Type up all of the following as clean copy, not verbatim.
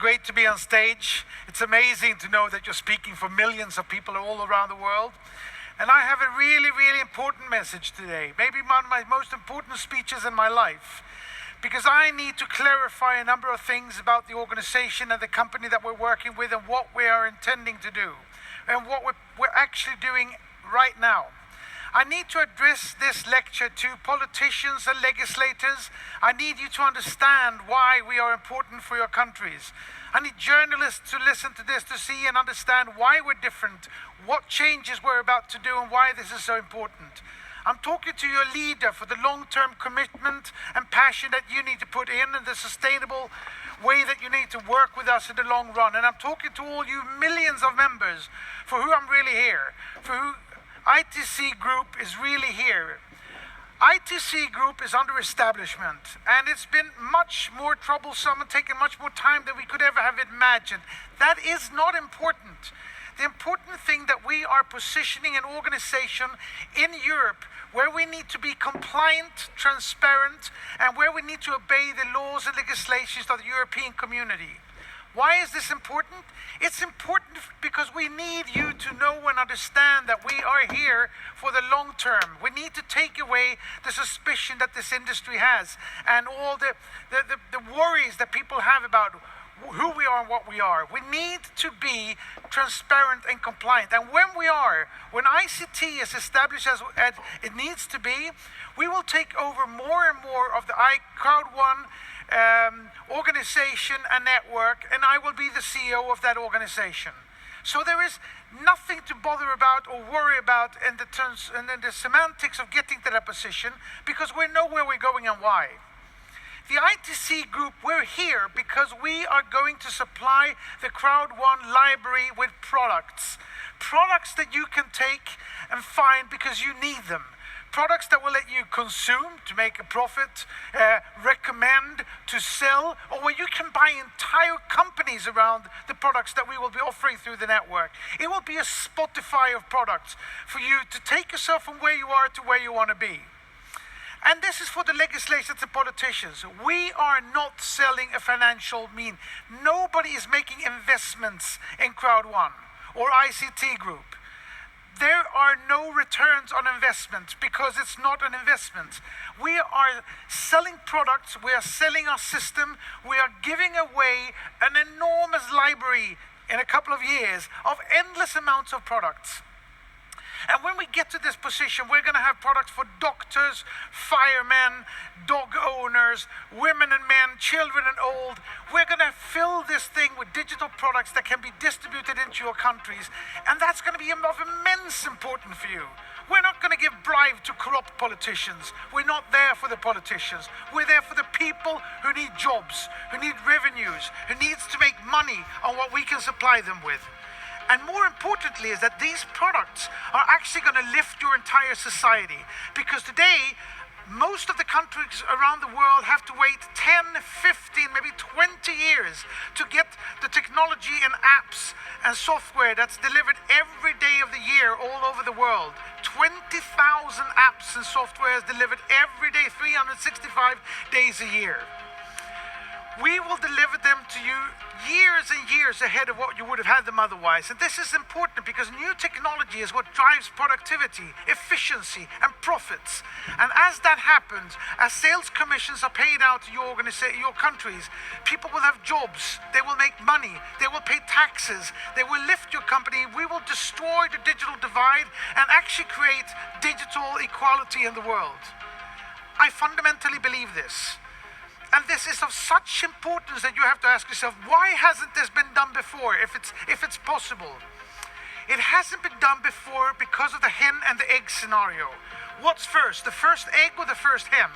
great to be on stage. It's amazing to know that you're speaking for millions of people all around the world. And I have a really, really important message today. Maybe one of my most important speeches in my life. Because I need to clarify a number of things about the organization and the company that we're working with and what we are intending to do. And what we're actually doing right now. I need to address this lecture to politicians and legislators. I need you to understand why we are important for your countries. I need journalists to listen to this to see and understand why we're different, what changes we're about to do, and why this is so important. I'm talking to your leader for the long-term commitment and passion that you need to put in and the sustainable way that you need to work with us in the long run. And I'm talking to all you millions of members for who I'm really here, for who ITC Group is really here. ITC Group is under establishment, and it's been much more troublesome and taken much more time than we could ever have imagined. That is not important. The important thing that we are positioning an organization in Europe where we need to be compliant, transparent, and where we need to obey the laws and legislations of the European community. Why is this important? It's important because we need you to know and understand that we are here for the long term. We need to take away the suspicion that this industry has and all the worries that people have about who we are and what we are. We need to be transparent and compliant. And when ICT is established as it needs to be, we will take over more and more of the Crowd1 organization and network, and I will be the CEO of that organization. So there is nothing to bother about or worry about in the semantics of getting to that position, because we know where we're going and why. The ITC Group, we're here because we are going to supply the Crowd1 library with products. Products that you can take and find because you need them. Products that will let you consume to make a profit, recommend to sell, or where you can buy entire companies around the products that we will be offering through the network. It will be a Spotify of products for you to take yourself from where you are to where you want to be. And this is for the legislators and politicians. We are not selling a financial mean. Nobody is making investments in Crowd1 or ICT Group. There are no returns on investment because it's not an investment. We are selling products, we are selling our system, we are giving away an enormous library in a couple of years of endless amounts of products. And when we get to this position, we're going to have products for doctors, firemen, dog owners, women and men, children and old. We're going to fill this thing with digital products that can be distributed into your countries. And that's going to be of immense importance for you. We're not going to give bribe to corrupt politicians. We're not there for the politicians. We're there for the people who need jobs, who need revenues, who needs to make money on what we can supply them with. And more importantly is that these products are actually going to lift your entire society. Because today, most of the countries around the world have to wait 10, 15, maybe 20 years to get the technology and apps and software that's delivered every day of the year all over the world. 20,000 apps and software is delivered every day, 365 days a year. We will deliver them to you years and years ahead of what you would have had them otherwise. And this is important because new technology is what drives productivity, efficiency, and profits. And as that happens, as sales commissions are paid out to your countries, people will have jobs, they will make money, they will pay taxes, they will lift your company. We will destroy the digital divide and actually create digital equality in the world. I fundamentally believe this. And this is of such importance that you have to ask yourself, why hasn't this been done before, if it's possible? It hasn't been done before because of the hen and the egg scenario. What's first, the first egg or the first hen?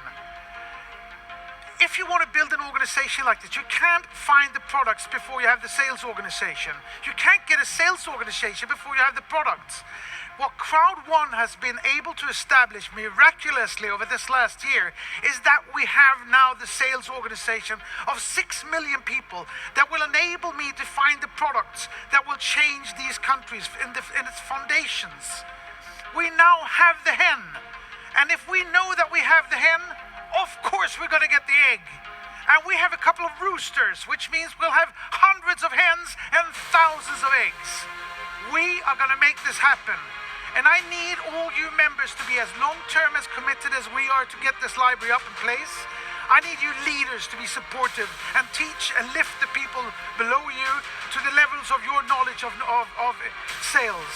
If you want to build an organization like this, you can't find the products before you have the sales organization. You can't get a sales organization before you have the products. What Crowd1 has been able to establish miraculously over this last year is that we have now the sales organization of 6 million people that will enable me to find the products that will change these countries in its foundations. We now have the hen. And if we know that we have the hen, of course we're going to get the egg. And we have a couple of roosters, which means we'll have hundreds of hens and thousands of eggs. We are going to make this happen. And I need all you members to be as long-term, as committed as we are to get this library up in place. I need you leaders to be supportive and teach and lift the people below you to the levels of your knowledge of sales.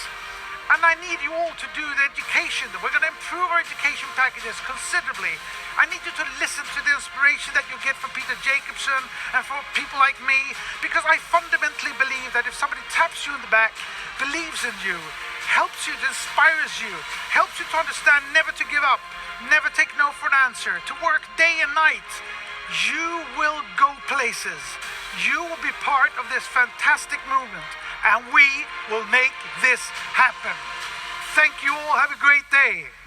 And I need you all to do the education. We're going to improve our education packages considerably. I need you to listen to the inspiration that you get from Peter Jacobson and from people like me, because I fundamentally believe that if somebody taps you in the back, believes in you, helps you, inspires you, helps you to understand never to give up, never take no for an answer, to work day and night, you will go places. You will be part of this fantastic movement, and we will make this happen. Thank you all. Have a great day.